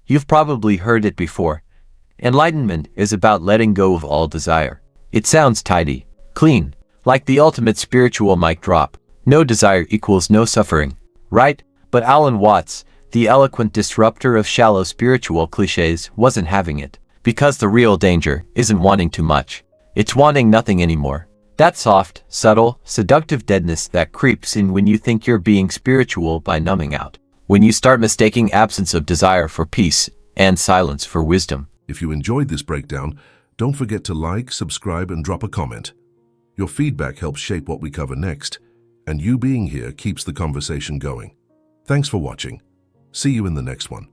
You've probably heard it before. Enlightenment is about letting go of all desire. It sounds tidy, clean, like the ultimate spiritual mic drop. No desire equals no suffering, right? But Alan Watts, the eloquent disruptor of shallow spiritual cliches, wasn't having it. Because the real danger isn't wanting too much. It's wanting nothing anymore. That soft, subtle, seductive deadness that creeps in when you think you're being spiritual by numbing out. When you start mistaking absence of desire for peace and silence for wisdom. If you enjoyed this breakdown, don't forget to like, subscribe, and drop a comment. Your feedback helps shape what we cover next, and you being here keeps the conversation going. Thanks for watching. See you in the next one.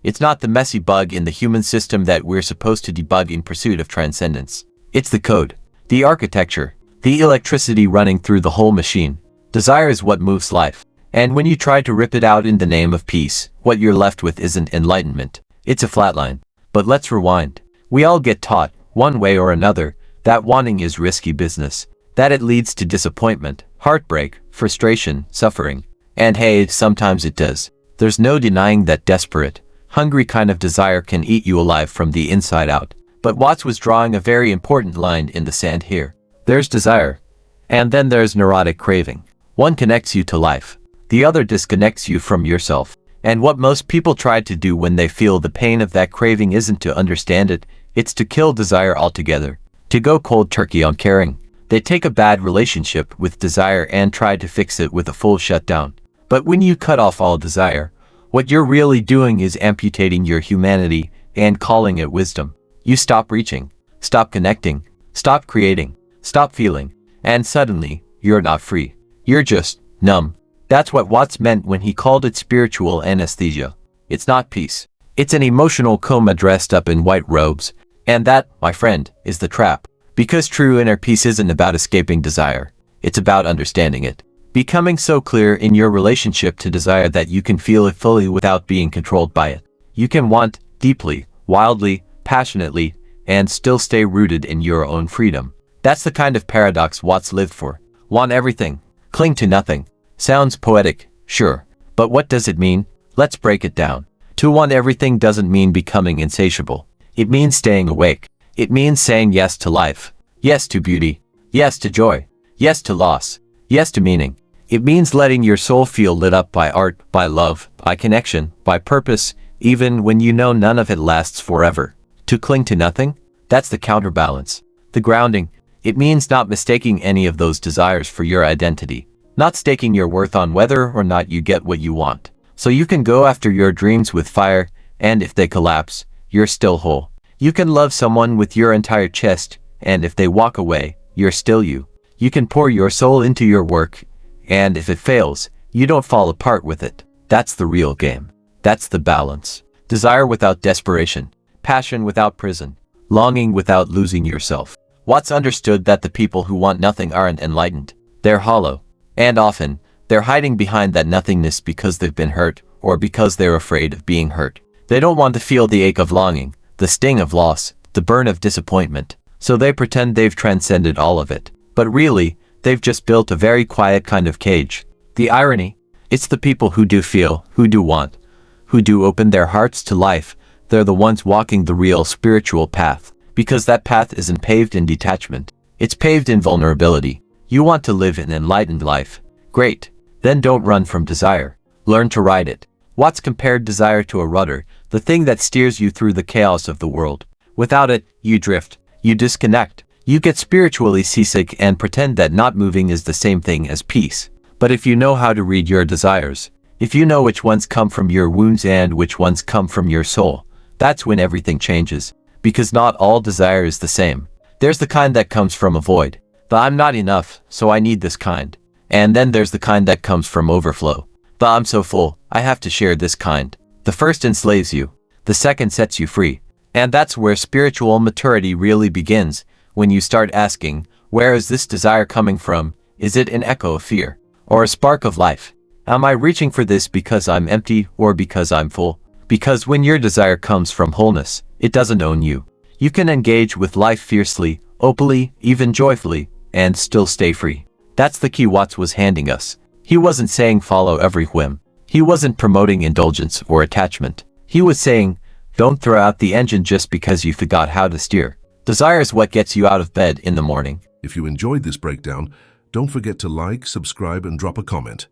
It's not the messy bug in the human system that we're supposed to debug in pursuit of transcendence. It's the code, the architecture, the electricity running through the whole machine. Desire is what moves life. And when you try to rip it out in the name of peace, what you're left with isn't enlightenment. It's a flatline. But let's rewind. We all get taught, one way or another, that wanting is risky business, that it leads to disappointment, heartbreak, frustration, suffering. And hey, sometimes it does. There's no denying that desperate, hungry kind of desire can eat you alive from the inside out. But Watts was drawing a very important line in the sand here. There's desire. And then there's neurotic craving. One connects you to life. The other disconnects you from yourself. And what most people try to do when they feel the pain of that craving isn't to understand it, it's to kill desire altogether. To go cold turkey on caring. They take a bad relationship with desire and try to fix it with a full shutdown. But when you cut off all desire, what you're really doing is amputating your humanity and calling it wisdom. You stop reaching, stop connecting, stop creating, stop feeling, and suddenly, you're not free. You're just numb. That's what Watts meant when he called it spiritual anesthesia. It's not peace. It's an emotional coma dressed up in white robes. And that, my friend, is the trap. Because true inner peace isn't about escaping desire. It's about understanding it. Becoming so clear in your relationship to desire that you can feel it fully without being controlled by it. You can want deeply, wildly, passionately, and still stay rooted in your own freedom. That's the kind of paradox Watts lived for. Want everything. Cling to nothing. Sounds poetic, sure. But what does it mean? Let's break it down. To want everything doesn't mean becoming insatiable. It means staying awake. It means saying yes to life. Yes to beauty. Yes to joy. Yes to loss. Yes to meaning. It means letting your soul feel lit up by art, by love, by connection, by purpose, even when you know none of it lasts forever. To cling to nothing? That's the counterbalance. The grounding. It means not mistaking any of those desires for your identity. Not staking your worth on whether or not you get what you want. So you can go after your dreams with fire, and if they collapse, you're still whole. You can love someone with your entire chest, and if they walk away, you're still you. You can pour your soul into your work, and if it fails, you don't fall apart with it. That's the real game. That's the balance. Desire without desperation. Passion without prison. Longing without losing yourself. Watts understood that the people who want nothing aren't enlightened. They're hollow. And often, they're hiding behind that nothingness because they've been hurt, or because they're afraid of being hurt. They don't want to feel the ache of longing, the sting of loss, the burn of disappointment. So they pretend they've transcended all of it. But really, they've just built a very quiet kind of cage. The irony? It's the people who do feel, who do want, who do open their hearts to life. They're the ones walking the real spiritual path. Because that path isn't paved in detachment. It's paved in vulnerability. You want to live an enlightened life. Great. Then don't run from desire. Learn to ride it. Watts compared desire to a rudder, the thing that steers you through the chaos of the world. Without it, you drift. You disconnect. You get spiritually seasick and pretend that not moving is the same thing as peace. But if you know how to read your desires, if you know which ones come from your wounds and which ones come from your soul, that's when everything changes. Because not all desire is the same. There's the kind that comes from a void. The I'm not enough, so I need this kind. And then there's the kind that comes from overflow. The I'm so full, I have to share this kind. The first enslaves you. The second sets you free. And that's where spiritual maturity really begins, when you start asking, where is this desire coming from? Is it an echo of fear? Or a spark of life? Am I reaching for this because I'm empty or because I'm full? Because when your desire comes from wholeness, it doesn't own you. You can engage with life fiercely, openly, even joyfully, and still stay free. That's the key Watts was handing us. He wasn't saying follow every whim. He wasn't promoting indulgence or attachment. He was saying, don't throw out the engine just because you forgot how to steer. Desire is what gets you out of bed in the morning. If you enjoyed this breakdown, don't forget to like, subscribe, and drop a comment.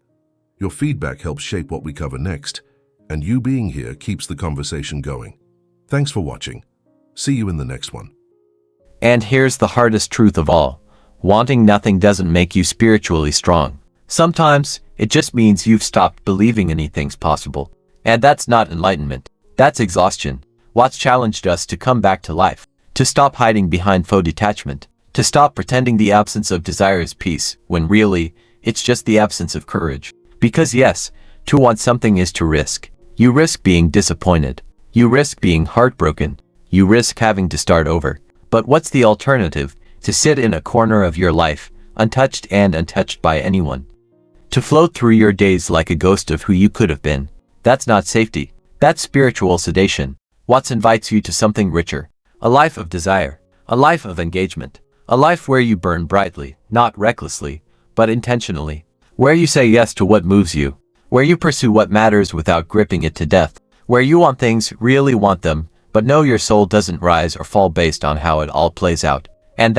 Your feedback helps shape what we cover next, and you being here keeps the conversation going. Thanks for watching. See you in the next one. And here's the hardest truth of all. Wanting nothing doesn't make you spiritually strong. Sometimes, it just means you've stopped believing anything's possible. And that's not enlightenment. That's exhaustion. Watts challenged us to come back to life, to stop hiding behind faux detachment, to stop pretending the absence of desire is peace, when really, it's just the absence of courage. Because yes, to want something is to risk. You risk being disappointed. You risk being heartbroken. You risk having to start over. But what's the alternative? To sit in a corner of your life, untouched and untouched by anyone. To float through your days like a ghost of who you could have been. That's not safety. That's spiritual sedation. Watts invites you to something richer. A life of desire. A life of engagement. A life where you burn brightly, not recklessly, but intentionally. Where you say yes to what moves you. Where you pursue what matters without gripping it to death. Where you want things, really want them, but know your soul doesn't rise or fall based on how it all plays out. And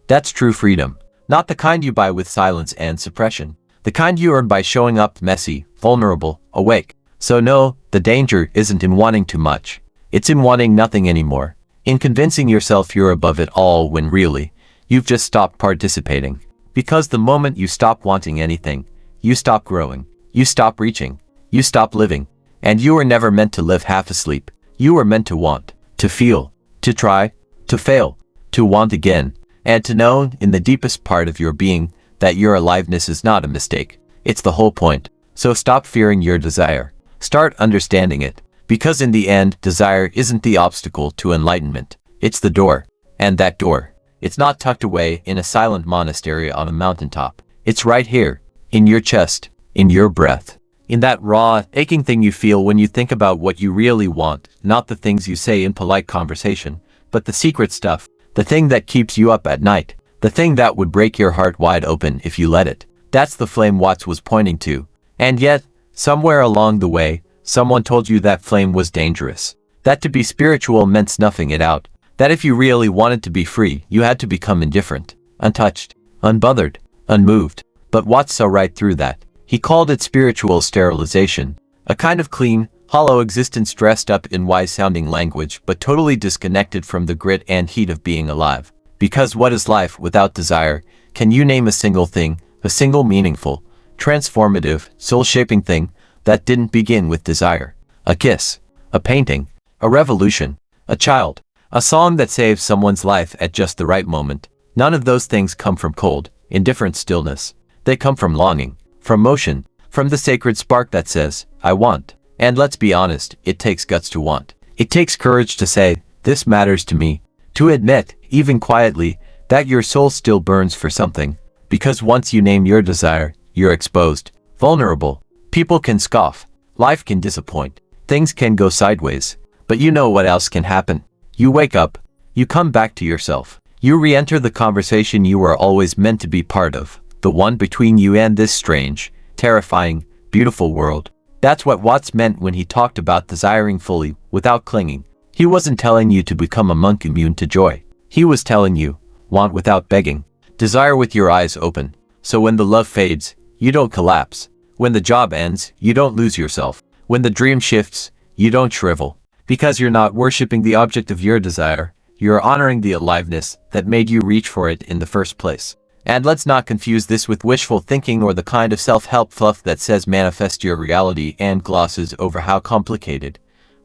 that's true freedom. Not the kind you buy with silence and suppression. The kind you earn by showing up messy, vulnerable, awake. So no, the danger isn't in wanting too much. It's in wanting nothing anymore. In convincing yourself you're above it all when really, you've just stopped participating. Because the moment you stop wanting anything, you stop growing. You stop reaching. You stop living. And you were never meant to live half asleep. You were meant to want, to feel, to try, to fail, to want again, and to know in the deepest part of your being that your aliveness is not a mistake. It's the whole point. So stop fearing your desire. Start understanding it. Because in the end, desire isn't the obstacle to enlightenment. It's the door. And that door, it's not tucked away in a silent monastery on a mountaintop. It's right here, in your chest, in your breath. In that raw, aching thing you feel when you think about what you really want, not the things you say in polite conversation, but the secret stuff, the thing that keeps you up at night, the thing that would break your heart wide open if you let it. That's the flame Watts was pointing to. And yet, somewhere along the way, someone told you that flame was dangerous. That to be spiritual meant snuffing it out. That if you really wanted to be free, you had to become indifferent, untouched, unbothered, unmoved. But Watts saw right through that. He called it spiritual sterilization. A kind of clean, hollow existence dressed up in wise-sounding language but totally disconnected from the grit and heat of being alive. Because what is life without desire? Can you name a single thing, a single meaningful, transformative, soul-shaping thing that didn't begin with desire? A kiss, a painting, a revolution, a child, a song that saves someone's life at just the right moment. None of those things come from cold, indifferent stillness. They come from longing, from motion, from the sacred spark that says, I want. And let's be honest, it takes guts to want. It takes courage to say, this matters to me. To admit, even quietly, that your soul still burns for something. Because once you name your desire, you're exposed, vulnerable. People can scoff. Life can disappoint. Things can go sideways. But you know what else can happen? You wake up. You come back to yourself. You re-enter the conversation you were always meant to be part of. The one between you and this strange, terrifying, beautiful world. That's what Watts meant when he talked about desiring fully, without clinging. He wasn't telling you to become a monk immune to joy. He was telling you, want without begging. Desire with your eyes open. So when the love fades, you don't collapse. When the job ends, you don't lose yourself. When the dream shifts, you don't shrivel. Because you're not worshipping the object of your desire, you're honoring the aliveness that made you reach for it in the first place. And let's not confuse this with wishful thinking or the kind of self-help fluff that says manifest your reality and glosses over how complicated,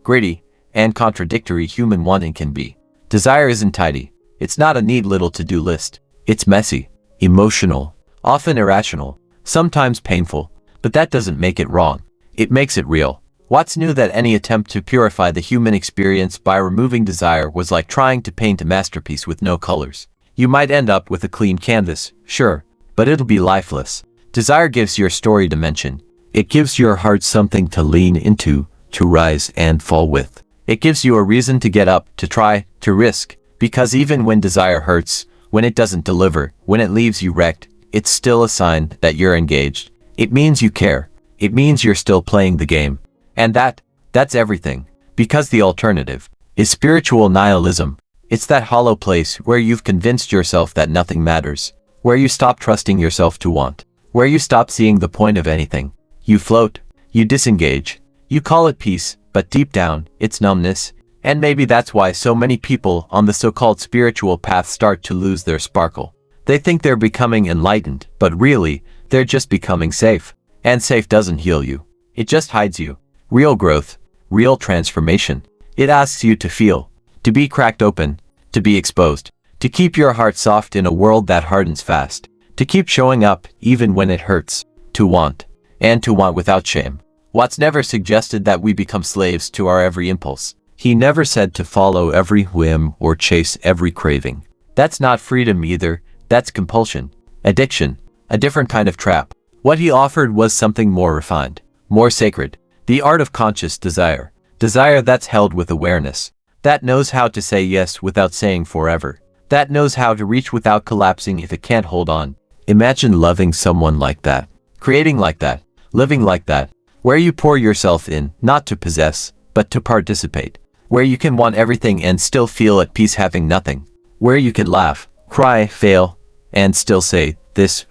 gritty, and contradictory human wanting can be. Desire isn't tidy. It's not a neat little to-do list. It's messy, emotional, often irrational, sometimes painful, but that doesn't make it wrong. It makes it real. Watts knew that any attempt to purify the human experience by removing desire was like trying to paint a masterpiece with no colors. You might end up with a clean canvas, sure, but it'll be lifeless. Desire gives your story dimension. It gives your heart something to lean into, to rise and fall with. It gives you a reason to get up, to try, to risk. Because even when desire hurts, when it doesn't deliver, when it leaves you wrecked, it's still a sign that you're engaged. It means you care. It means you're still playing the game. And that's everything. Because the alternative is spiritual nihilism. It's that hollow place where you've convinced yourself that nothing matters, where you stop trusting yourself to want, where you stop seeing the point of anything. You float, you disengage, you call it peace, but deep down, it's numbness. And maybe that's why so many people on the so-called spiritual path start to lose their sparkle. They think they're becoming enlightened, but really, they're just becoming safe. And safe doesn't heal you. It just hides you. Real growth, real transformation. It asks you to feel, to be cracked open, to be exposed, to keep your heart soft in a world that hardens fast, to keep showing up even when it hurts, to want, and to want without shame. Watts never suggested that we become slaves to our every impulse. He never said to follow every whim or chase every craving. That's not freedom either, that's compulsion, addiction, a different kind of trap. What he offered was something more refined, more sacred, the art of conscious desire. Desire that's held with awareness, that knows how to say yes without saying forever, that knows how to reach without collapsing if it can't hold on. Imagine loving someone like that, creating like that, living like that, where you pour yourself in, not to possess, but to participate, where you can want everything and still feel at peace having nothing, where you can laugh, cry, fail, and still say,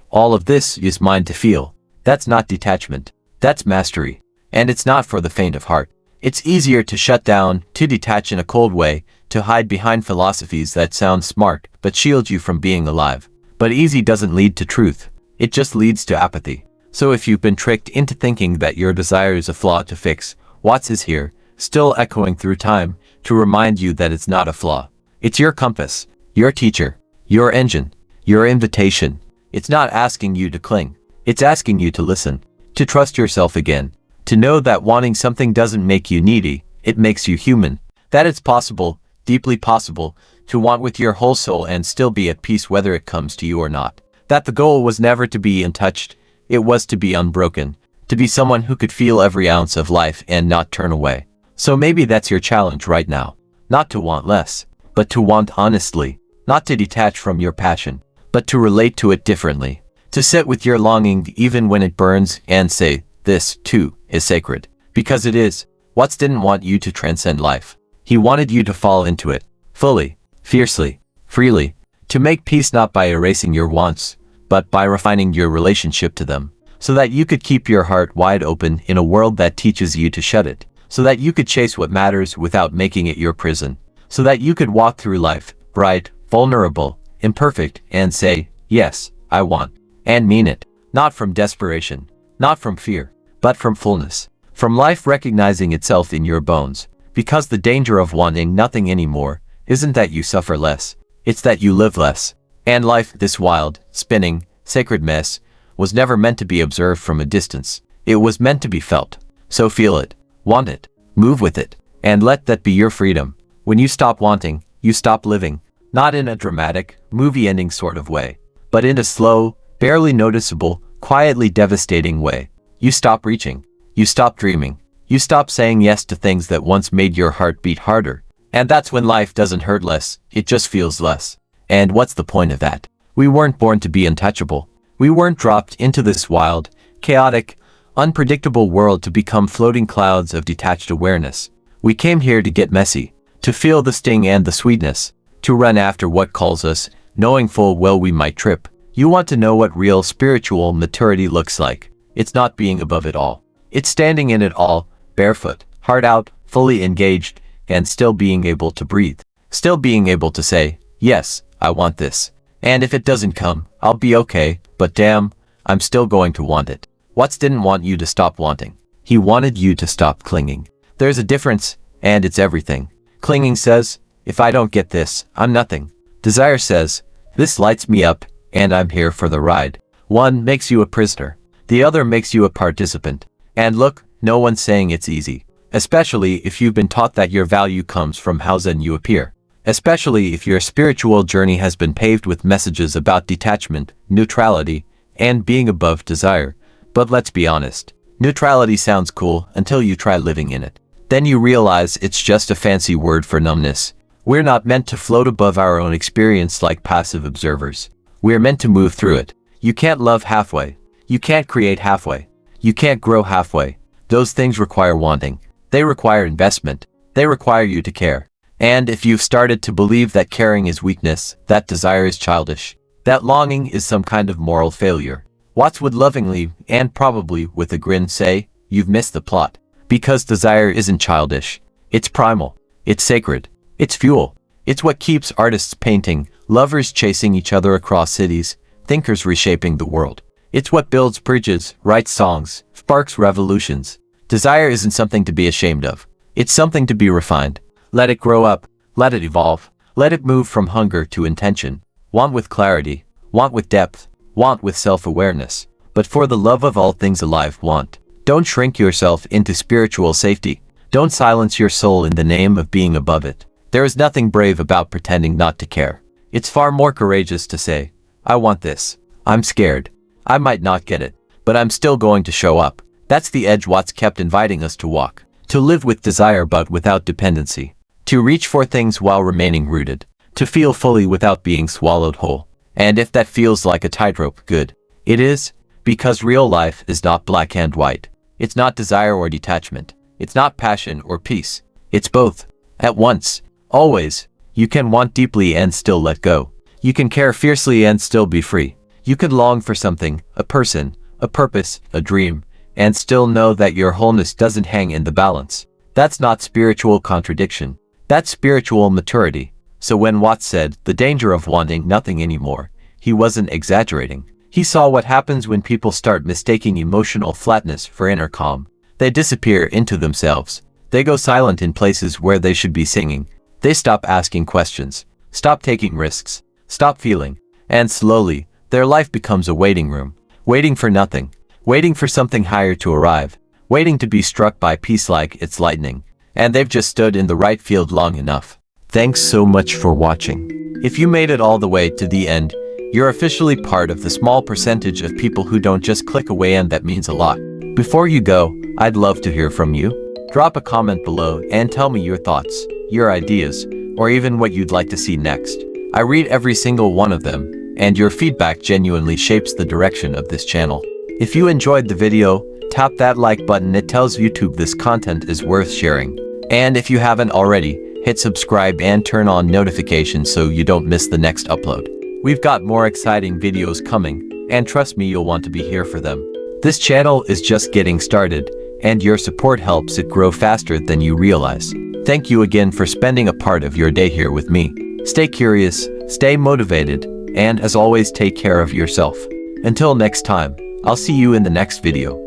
all of this is mine to feel. That's not detachment, that's mastery, and it's not for the faint of heart. It's easier to shut down, to detach in a cold way, to hide behind philosophies that sound smart but shield you from being alive. But easy doesn't lead to truth. It just leads to apathy. So if you've been tricked into thinking that your desire is a flaw to fix, Watts is here, still echoing through time, to remind you that it's not a flaw. It's your compass, your teacher, your engine, your invitation. It's not asking you to cling. It's asking you to listen, to trust yourself again. To know that wanting something doesn't make you needy, it makes you human. That it's possible, deeply possible, to want with your whole soul and still be at peace whether it comes to you or not. That the goal was never to be untouched, it was to be unbroken, to be someone who could feel every ounce of life and not turn away. So maybe that's your challenge right now. Not to want less, but to want honestly. Not to detach from your passion, but to relate to it differently. To sit with your longing even when it burns and say, this, too, is sacred. Because it is. Watts didn't want you to transcend life. He wanted you to fall into it. Fully, fiercely, freely. To make peace not by erasing your wants, but by refining your relationship to them. So that you could keep your heart wide open in a world that teaches you to shut it. So that you could chase what matters without making it your prison. So that you could walk through life, bright, vulnerable, imperfect, and say, yes, I want. And mean it. Not from desperation. Not from fear. But from fullness. From life recognizing itself in your bones. Because the danger of wanting nothing anymore isn't that you suffer less. It's that you live less. And life, this wild, spinning, sacred mess, was never meant to be observed from a distance. It was meant to be felt. So feel it. Want it. Move with it. And let that be your freedom. When you stop wanting, you stop living. Not in a dramatic, movie-ending sort of way. But in a slow, barely noticeable, quietly devastating way. You stop reaching. You stop dreaming. You stop saying yes to things that once made your heart beat harder. And that's when life doesn't hurt less, it just feels less. And what's the point of that? We weren't born to be untouchable. We weren't dropped into this wild, chaotic, unpredictable world to become floating clouds of detached awareness. We came here to get messy, to feel the sting and the sweetness, to run after what calls us, knowing full well we might trip. You want to know what real spiritual maturity looks like. It's not being above it all. It's standing in it all, barefoot, heart out, fully engaged, and still being able to breathe. Still being able to say, yes, I want this. And if it doesn't come, I'll be okay, but damn, I'm still going to want it. Watts didn't want you to stop wanting. He wanted you to stop clinging. There's a difference, and it's everything. Clinging says, if I don't get this, I'm nothing. Desire says, this lights me up, and I'm here for the ride. One makes you a prisoner. The other makes you a participant. And look, no one's saying it's easy. Especially if you've been taught that your value comes from how zen you appear. Especially if your spiritual journey has been paved with messages about detachment, neutrality, and being above desire. But let's be honest. Neutrality sounds cool until you try living in it. Then you realize it's just a fancy word for numbness. We're not meant to float above our own experience like passive observers. We're meant to move through it. You can't love halfway. You can't create halfway. You can't grow halfway. Those things require wanting. They require investment. They require you to care. And if you've started to believe that caring is weakness, that desire is childish, that longing is some kind of moral failure, Watts would lovingly, and probably with a grin, say, you've missed the plot. Because desire isn't childish. It's primal. It's sacred. It's fuel. It's what keeps artists painting, lovers chasing each other across cities, thinkers reshaping the world. It's what builds bridges, writes songs, sparks revolutions. Desire isn't something to be ashamed of. It's something to be refined. Let it grow up. Let it evolve. Let it move from hunger to intention. Want with clarity. Want with depth. Want with self-awareness. But for the love of all things alive, want. Don't shrink yourself into spiritual safety. Don't silence your soul in the name of being above it. There is nothing brave about pretending not to care. It's far more courageous to say, I want this. I'm scared. I might not get it, but I'm still going to show up. That's the edge Watts kept inviting us to walk. To live with desire but without dependency. To reach for things while remaining rooted. To feel fully without being swallowed whole. And if that feels like a tightrope, good. It is, because real life is not black and white. It's not desire or detachment. It's not passion or peace. It's both. At once. Always. You can want deeply and still let go. You can care fiercely and still be free. You can long for something, a person, a purpose, a dream, and still know that your wholeness doesn't hang in the balance. That's not spiritual contradiction. That's spiritual maturity. So when Watts said, the danger of wanting nothing anymore, he wasn't exaggerating. He saw what happens when people start mistaking emotional flatness for inner calm. They disappear into themselves. They go silent in places where they should be singing. They stop asking questions. Stop taking risks. Stop feeling. And slowly, their life becomes a waiting room. Waiting for nothing. Waiting for something higher to arrive. Waiting to be struck by peace like it's lightning. And they've just stood in the right field long enough. Thanks so much for watching. If you made it all the way to the end, you're officially part of the small percentage of people who don't just click away, and that means a lot. Before you go, I'd love to hear from you. Drop a comment below and tell me your thoughts, your ideas, or even what you'd like to see next. I read every single one of them, and your feedback genuinely shapes the direction of this channel. If you enjoyed the video, tap that like button. It tells YouTube this content is worth sharing. And if you haven't already, hit subscribe and turn on notifications so you don't miss the next upload. We've got more exciting videos coming, and trust me, you'll want to be here for them. This channel is just getting started, and your support helps it grow faster than you realize. Thank you again for spending a part of your day here with me. Stay curious, stay motivated, and as always, take care of yourself. Until next time, I'll see you in the next video.